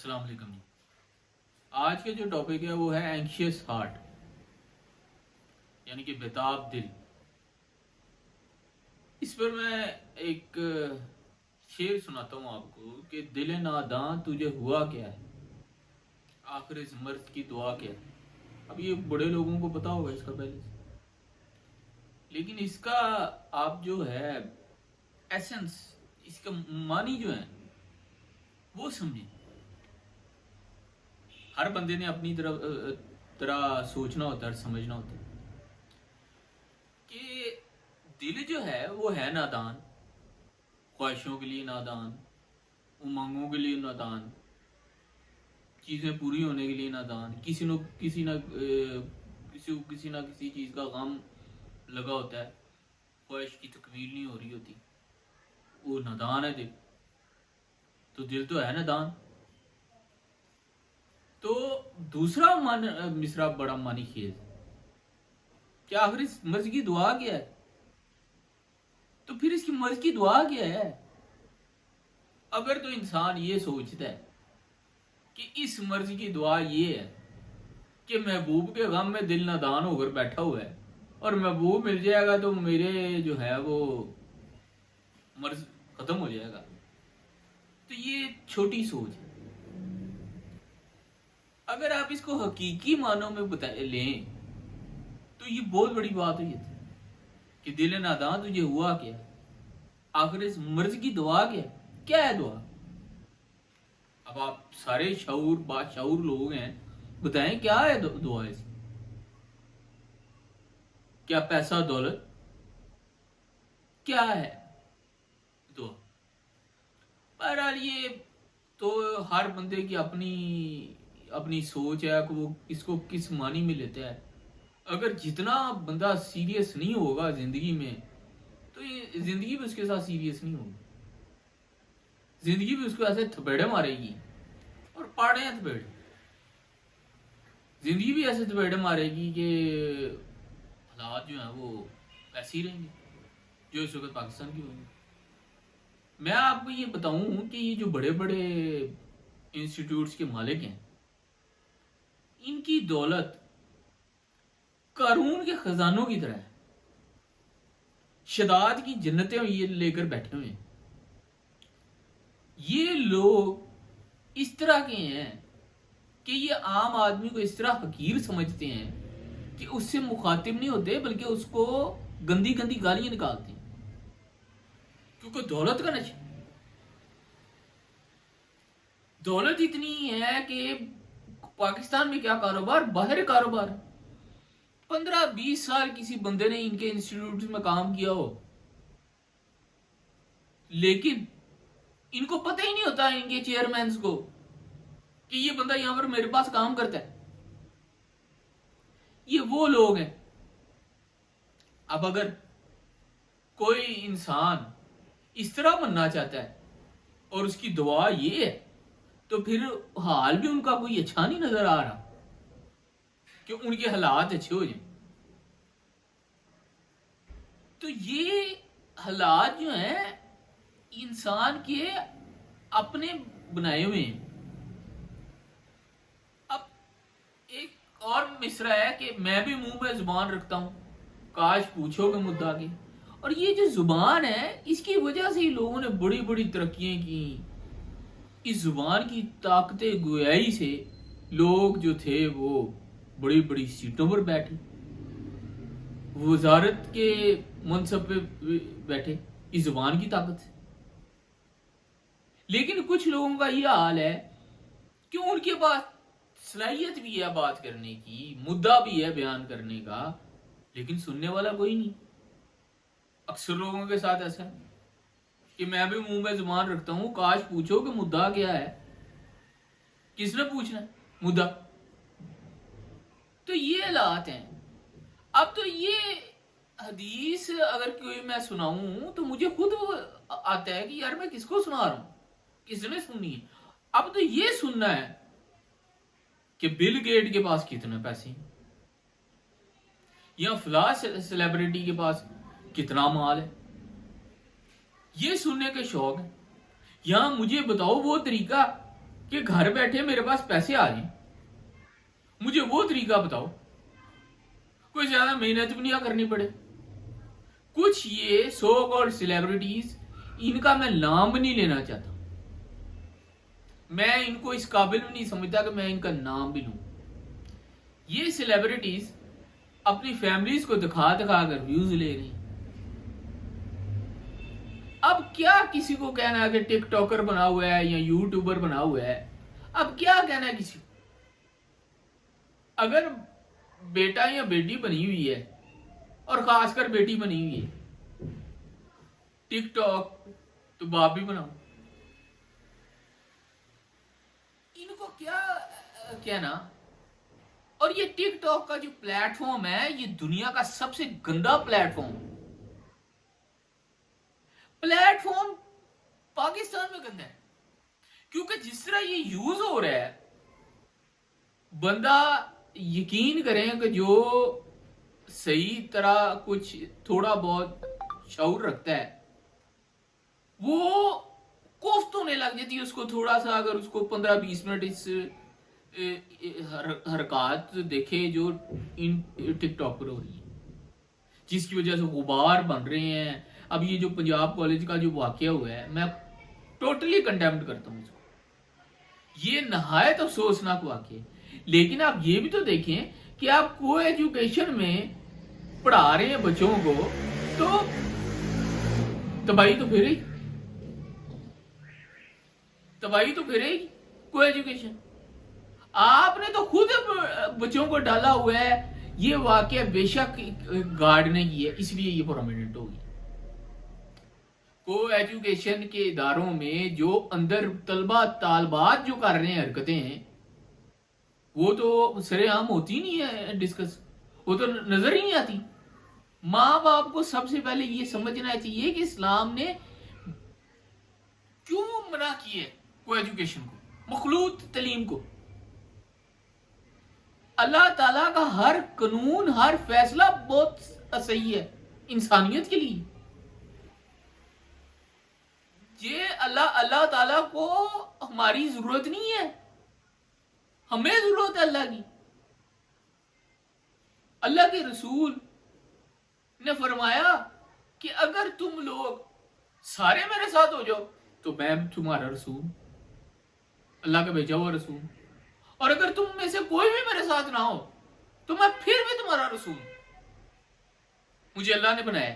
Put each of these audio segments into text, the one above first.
السلام علیکم جی۔ آج کا جو ٹاپک ہے وہ ہے اینکشیس ہارٹ، یعنی کہ بےتاب دل۔ اس پر میں ایک شعر سناتا ہوں آپ کو کہ دل ناداں تجھے ہوا کیا ہے، آخر اس مرض کی دعا کیا ہے۔ اب یہ بڑے لوگوں کو پتا ہوگا اس کا پہلے سے، لیکن اس کا آپ جو ہے ایسنس، اس کا معنی جو ہے وہ سمجھیں۔ ہر بندے نے اپنی طرح سوچنا ہوتا ہے، سمجھنا ہوتا ہے کہ دل جو ہے وہ ہے نادان، خواہشوں کے لیے نادان، امنگوں کے لیے نادان، چیزیں پوری ہونے کے لیے نادان، کسی نہ کسی چیز کا غم لگا ہوتا ہے، خواہش کی تکمیل نہیں ہو رہی ہوتی، وہ نادان ہے دل۔ تو دل تو ہے نادان۔ تو دوسرا مصرع بڑا معنی خیز ہے کہ آخر اس مرض کی دعا کیا ہے۔ تو پھر اس کی مرض کی دعا کیا ہے؟ اگر تو انسان یہ سوچتا ہے کہ اس مرض کی دعا یہ ہے کہ محبوب کے غم میں دل نادان ہو کر بیٹھا ہوا ہے اور محبوب مل جائے گا تو میرے جو ہے وہ مرض ختم ہو جائے گا، تو یہ چھوٹی سوچ ہے۔ اگر آپ اس کو حقیقی معنوں میں لیں تو یہ بہت بڑی بات ہوئی ہے کہ دل ناداں تجھے ہوا کیا، آخر اس مرض کی دعا کیا ہے دعا؟ اب آپ سارے باشعور لوگ ہیں، بتائیں کیا ہے دعا اس؟ کیا پیسہ دولت؟ کیا ہے دعا؟ بہرحال یہ تو ہر بندے کی اپنی سوچ ہے کہ وہ اس کو کس معنی میں لیتا ہے۔ اگر جتنا بندہ سیریس نہیں ہوگا زندگی میں تو یہ زندگی بھی اس کے ساتھ سیریس نہیں ہوگی، زندگی بھی اس کو ایسے تھپیڑے مارے گی اور پاڑے ہیں تھپیڑے، زندگی بھی ایسے تھپیڑے مارے گی کہ حالات جو ہیں وہ ایسے ہی رہیں گے جو اس وقت پاکستان کی ہوگی۔ میں آپ کو یہ بتاؤں کہ یہ جو بڑے بڑے انسٹیٹیوٹس کے مالک ہیں، ان کی دولت قارون کے خزانوں کی طرح ہے، شداد کی جنتیں یہ لے کر بیٹھے ہوئے ہیں۔ یہ لوگ اس طرح کے ہیں کہ یہ عام آدمی کو اس طرح حقیر سمجھتے ہیں کہ اس سے مخاطب نہیں ہوتے بلکہ اس کو گندی گندی گالیاں نکالتے ہیں، کیونکہ دولت کا نشہ۔ دولت اتنی ہے کہ پاکستان میں کیا کاروبار، باہر کاروبار۔ 15-20 سال کسی بندے نے ان کے انسٹیٹیوٹ میں کام کیا ہو، لیکن ان کو پتہ ہی نہیں ہوتا ان کے چیئرمینز کو کہ یہ بندہ یہاں پر میرے پاس کام کرتا ہے۔ یہ وہ لوگ ہیں۔ اب اگر کوئی انسان اس طرح بننا چاہتا ہے اور اس کی دعا یہ ہے تو پھر حال بھی ان کا کوئی اچھا نہیں نظر آ رہا کہ ان کے حالات اچھے ہو جائیں۔ تو یہ حالات جو ہیں انسان کے اپنے بنائے ہوئے ہیں۔ اب ایک اور مصرع ہے کہ میں بھی منہ میں زبان رکھتا ہوں، کاش پوچھو گے مدعا کی۔ اور یہ جو زبان ہے اس کی وجہ سے ہی لوگوں نے بڑی بڑی ترقیاں کی۔ اس زبان کی طاقت گویائی سے لوگ جو تھے وہ بڑی بڑی سیٹوں پر بیٹھے، وزارت کے منصب پہ بیٹھے اس زبان کی طاقت سے۔ لیکن کچھ لوگوں کا یہ حال ہے کہ ان کے پاس صلاحیت بھی ہے بات کرنے کی، مدعا بھی ہے بیان کرنے کا، لیکن سننے والا کوئی نہیں۔ اکثر لوگوں کے ساتھ ایسا ہے کہ میں بھی منہ میں زبان رکھتا ہوں، کاش پوچھو کہ مدعا کیا ہے۔ کس نے پوچھنا ہے مدعا؟ تو یہ حالات ہیں۔ اب تو یہ حدیث اگر کوئی میں سناؤں تو مجھے خود آتا ہے کہ یار میں کس کو سنا رہا ہوں، کس نے سننی ہے۔ اب تو یہ سننا ہے کہ بل گیٹ کے پاس کتنے پیسے ہیں یا فلاں سیلیبریٹی کے پاس کتنا مال ہے، یہ سننے کے شوق ہے۔ یا مجھے بتاؤ وہ طریقہ کہ گھر بیٹھے میرے پاس پیسے آ جائیں، مجھے وہ طریقہ بتاؤ، کوئی زیادہ محنت بھی نہیں کرنی پڑے. کچھ یہ سو کالڈ سیلیبریٹیز، ان کا میں نام بھی نہیں لینا چاہتا، میں ان کو اس قابل بھی نہیں سمجھتا کہ میں ان کا نام بھی لوں. یہ سیلیبریٹیز اپنی فیملیز کو دکھا دکھا کر ویوز لے رہی ہیں. اب کیا کسی کو کہنا ہے کہ ٹک ٹاکر بنا ہوا ہے یا یوٹیوبر بنا ہوا ہے، اب کیا کہنا ہے کسی کو؟ اگر بیٹا یا بیٹی بنی ہوئی ہے، اور خاص کر بیٹی بنی ہوئی ہے، ٹک ٹاک تو باپ بھی بناؤ. ان کو کیا کہنا. اور یہ ٹک ٹاک کا جو پلیٹ فارم ہے، یہ دنیا کا سب سے گندا plate form. Plate form Pakistan میں گندا ہے، کیونکہ جس طرح یہ یوز ہو رہا ہے، بندہ یقین کریں کہ جو صحیح طرح کچھ تھوڑا بہت شعور رکھتا ہے، وہ کوفت ہونے لگ جاتی ہے اس کو. تھوڑا سا اگر اس کو 15-20 منٹ اس حرکات دیکھے جو ان ٹک ٹاک پر ہو رہی ہے، جس کی وجہ سے غبار بن رہے ہیں. اب یہ جو پنجاب کالج کا جو واقعہ ہوا ہے، میں ٹوٹلی کنڈیمڈ کرتا ہوں اس کو. یہ نہایت افسوسناک واقعہ ہے. لیکن آپ یہ بھی تو دیکھیں کہ آپ کو ایجوکیشن میں پڑھا رہے ہیں بچوں کو، تو تباہی تو پھر ہی کو ایجوکیشن. آپ نے تو خود بچوں کو ڈالا ہوا ہے. یہ واقعہ بے شک گارڈ نے کی ہے، اس لیے یہ پرماننٹ ہوگی. کو ایجوکیشن کے اداروں میں جو اندر طلبہ طالبات جو کر رہے ہیں حرکتیں ہیں، وہ تو سرے عام ہوتی نہیں ہے ڈسکس، وہ تو نظر ہی نہیں آتی. ماں باپ کو سب سے پہلے یہ سمجھنا چاہیے کہ اسلام نے کیوں منع کی ہے کو ایجوکیشن کو، مخلوط تعلیم کو. اللہ تعالیٰ کا ہر قانون، ہر فیصلہ بہت صحیح ہے انسانیت کے لیے. یہ اللہ تعالیٰ کو ہماری ضرورت نہیں ہے، ہمیں ضرورت ہے اللہ کی. اللہ کے رسول نے فرمایا کہ اگر تم لوگ سارے میرے ساتھ ہو جاؤ تو میں تمہارا رسول، اللہ کا بھیجا ہوا رسول. اور اگر تم میں سے کوئی بھی میرے ساتھ نہ ہو تو میں پھر بھی تمہارا رسول. مجھے اللہ نے بنایا،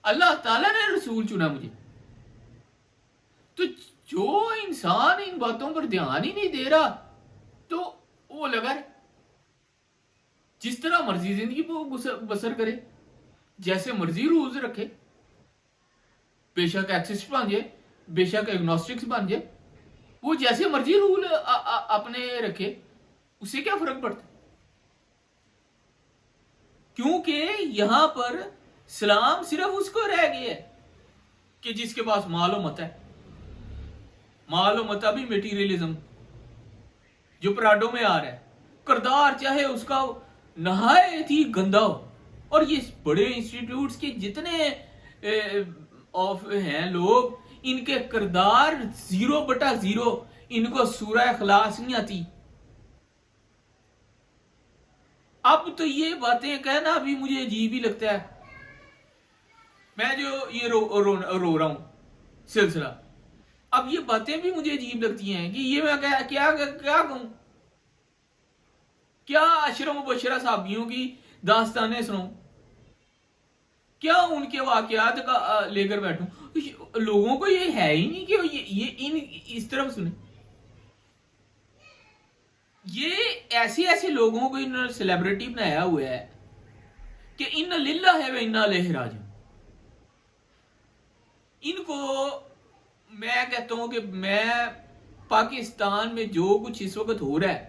اللہ تعالیٰ نے رسول چنا مجھے. تو جو انسان ان باتوں پر دھیان ہی نہیں دے رہا، تو وہ لگا جس طرح مرضی زندگی بسر کرے، جیسے مرضی روز رکھے، بے شک ایکسسٹ بن جائے، بے شک ایگنوسٹکس بن جائے، وہ جیسے مرضی رول اپنے رکھے، اس سے کیا فرق پڑتا؟ کیونکہ یہاں پر سلام صرف اس کو رہ گیا ہے کہ جس کے پاس مال و متا ہے. مال و متا بھی میٹیریلزم جو پراڈو میں آ رہا ہے. کردار چاہے اس کا نہایت ہی گندا ہو. اور یہ بڑے انسٹیٹیوٹس کے جتنے ہیں لوگ، ان کے کردار 0/0. ان کو سورہ اخلاص نہیں آتی. اب تو یہ باتیں کہنا بھی مجھے عجیب ہی لگتا ہے. میں جو یہ رو رہا ہوں سلسلہ، اب یہ باتیں بھی مجھے عجیب لگتی ہیں کہ یہ میں کیا کہوں، کیا عشر مبشرہ صحابیوں کی داستانیں سنوں، کیا ان کے واقعات کا لے کر بیٹھوں. لوگوں کو یہ ہے ہی نہیں کہ یہ اس طرف سنیں. یہ ایسے لوگوں کو انہوں نے سیلیبریٹی بنایا ہوا ہے کہ ان للہ ہے و انا الیہ راجعون. ان کو میں کہتا ہوں کہ میں پاکستان میں جو کچھ اس وقت ہو رہا ہے،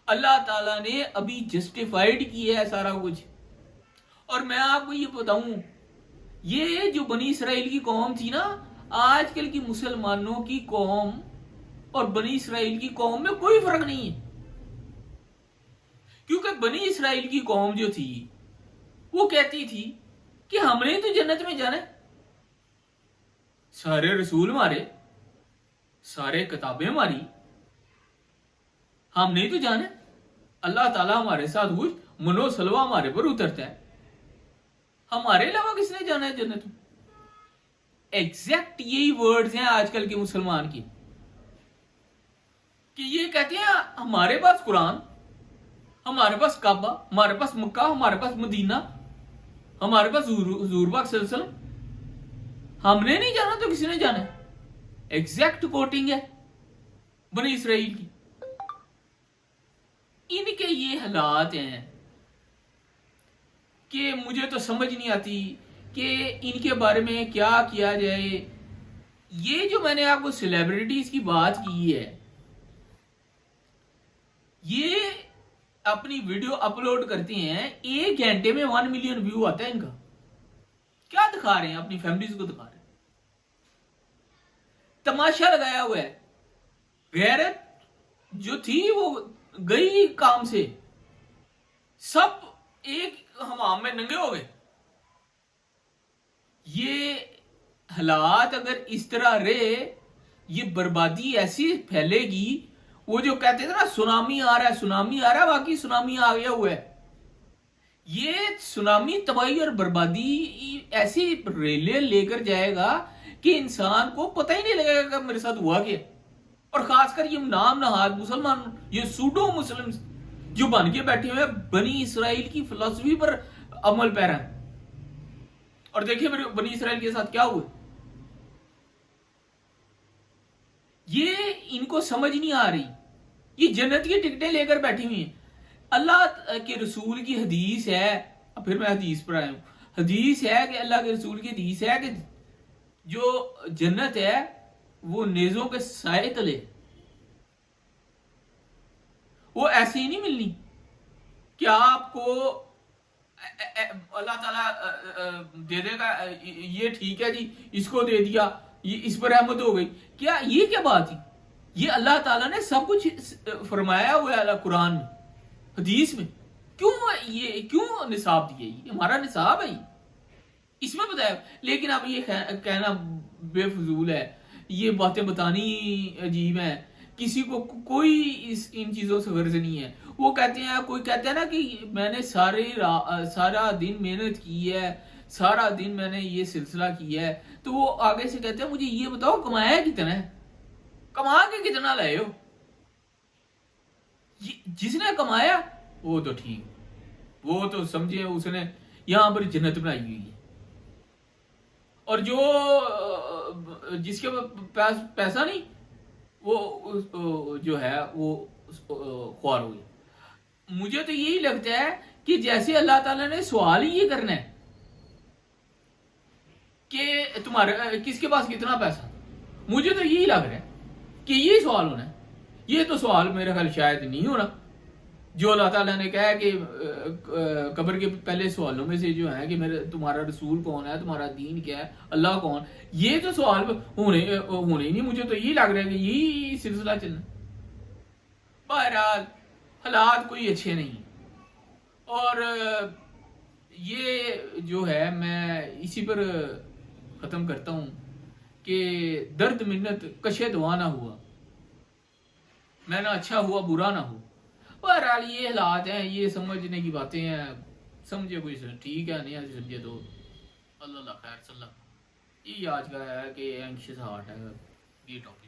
اللہ تعالیٰ نے ابھی جسٹیفائیڈ کیا ہے سارا کچھ. اور میں آپ کو یہ بتاؤں، یہ جو بنی اسرائیل کی قوم تھی نا، آج کل کی مسلمانوں کی قوم اور بنی اسرائیل کی قوم میں کوئی فرق نہیں ہے. کیونکہ بنی اسرائیل کی قوم جو تھی وہ کہتی تھی کہ ہم نے تو جنت میں جانا ہے، سارے رسول مارے، سارے کتابیں ماری, ہم نہیں تو جانے اللہ تعالیٰ ہمارے ساتھ ہوئی منو سلوا ہمارے پر اترتا ہے, ہمارے علاوہ کس نے جانا ہے جنت میں؟ ایگزیکٹ یہی ورڈز ہیں آج کل کے مسلمان کی, کہ یہ کہتے ہیں ہمارے پاس قرآن, ہمارے پاس کعبہ, ہمارے پاس مکہ, ہمارے پاس مدینہ, ہمارے پاس حضور پاک صلی اللہ علیہ وسلم, ہم نے نہیں جانا تو کسی نے جانا ہے. ایگزیکٹ کوٹنگ ہے بنی اسرائیل کی. ان کے یہ حالات ہیں کہ مجھے تو سمجھ نہیں آتی کہ ان کے بارے میں کیا کیا جائے. یہ جو میں نے آپ کو سیلیبریٹیز کی بات کی ہے, یہ اپنی ویڈیو اپلوڈ کرتے ہیں, 1 گھنٹے میں 1 ملین ویو آتا ہے ان کا. کیا دکھا رہے ہیں؟ اپنی فیملیز کو دکھا رہے ہیں, تماشا لگایا ہوا ہے. غیرت جو تھی وہ گئی کام سے, سب ایک حمام میں ننگے ہو گئے. یہ حالات اگر اس طرح رہے, یہ بربادی ایسی پھیلے گی. وہ جو کہتے تھے نا سونامی آ رہا ہے, سونامی آ رہا ہے, واقعی سونامی آ گیا ہوا ہے. یہ سونامی تباہی اور بربادی ایسی ریلیں لے کر جائے گا کہ انسان کو پتہ ہی نہیں لگے گا کہ میرے ساتھ ہوا کیا. اور خاص کر یہ نام نہاد مسلمان, یہ سوڈو مسلم جو بن کے بیٹھے ہوئے بنی اسرائیل کی فلسفی پر عمل پیرا ہیں. اور دیکھیں پھر بنی اسرائیل کے ساتھ کیا ہوا. یہ ان کو سمجھ نہیں آ رہی, یہ جنت کی ٹکٹیں لے کر بیٹھی ہوئی ہیں. اللہ کے رسول کی حدیث ہے, پھر میں حدیث پر آیا ہوں, حدیث ہے کہ اللہ کے رسول کی حدیث ہے کہ جو جنت ہے وہ نیزوں کے سائے تلے, وہ ایسے ہی نہیں ملنی کہ آپ کو اللہ تعالیٰ دے دے گا, یہ ٹھیک ہے جی اس کو دے دیا, یہ اس پر رحمت ہو گئی. یہ کیا بات ہے؟ یہ اللہ تعالیٰ نے سب کچھ فرمایا ہوا ہے قرآن میں, حدیث میں. کیوں نصاب دیا؟ یہ ہمارا نصاب ہے, اس میں بتایا. لیکن اب یہ کہنا بے فضول ہے, یہ باتیں بتانی عجیب ہیں. کسی کو کوئی ان چیزوں سے غرض نہیں ہے. وہ کہتے ہیں, کوئی کہتا ہے نا کہ میں نے سارا دن محنت کی ہے, سارا دن میں نے یہ سلسلہ کیا ہے, تو وہ آگے سے کہتے ہیں مجھے یہ بتاؤ کمایا کتنا ہے, کما کے کتنا لائے ہو. جس نے کمایا وہ تو ٹھیک, وہ تو سمجھے اس نے یہاں پر جنت بنائی ہوئی ہے. اور جس کے پاس پیسہ نہیں, وہ جو ہے وہ خوار ہو گیا. مجھے تو یہی لگتا ہے کہ جیسے اللہ تعالیٰ نے سوال ہی یہ کرنا ہے کہ تمہارے کس کے پاس کتنا پیسہ, مجھے تو یہی لگ رہا ہے کہ یہ سوال ہونا ہے. یہ تو سوال میرے خیال شاید نہیں ہونا. جو اللہ تعالیٰ نے کہا کہ قبر کے پہلے سوالوں میں سے جو ہے کہ تمہارا رسول کون ہے, تمہارا دین کیا ہے, اللہ کون, یہ تو سوال ہونے ہی نہیں. مجھے تو یہی لگ رہا ہے کہ یہی سلسلہ چلنا. بہرحال حالات کوئی اچھے نہیں, اور یہ جو ہے میں اسی پر ختم کرتا ہوں کہ درد منت کشے دعا نہ ہوا, میں نہ اچھا ہوا برا نہ ہو. بہرحال یہ حالات ہیں, یہ سمجھنے کی باتیں ہیں. سمجھے کوئی ٹھیک ہے, نہیں سمجھے تو اللہ خیر. صلی اللہ, یہ آج کا ہے کہ اینکشس ہارٹ ہے یہ ٹاپک.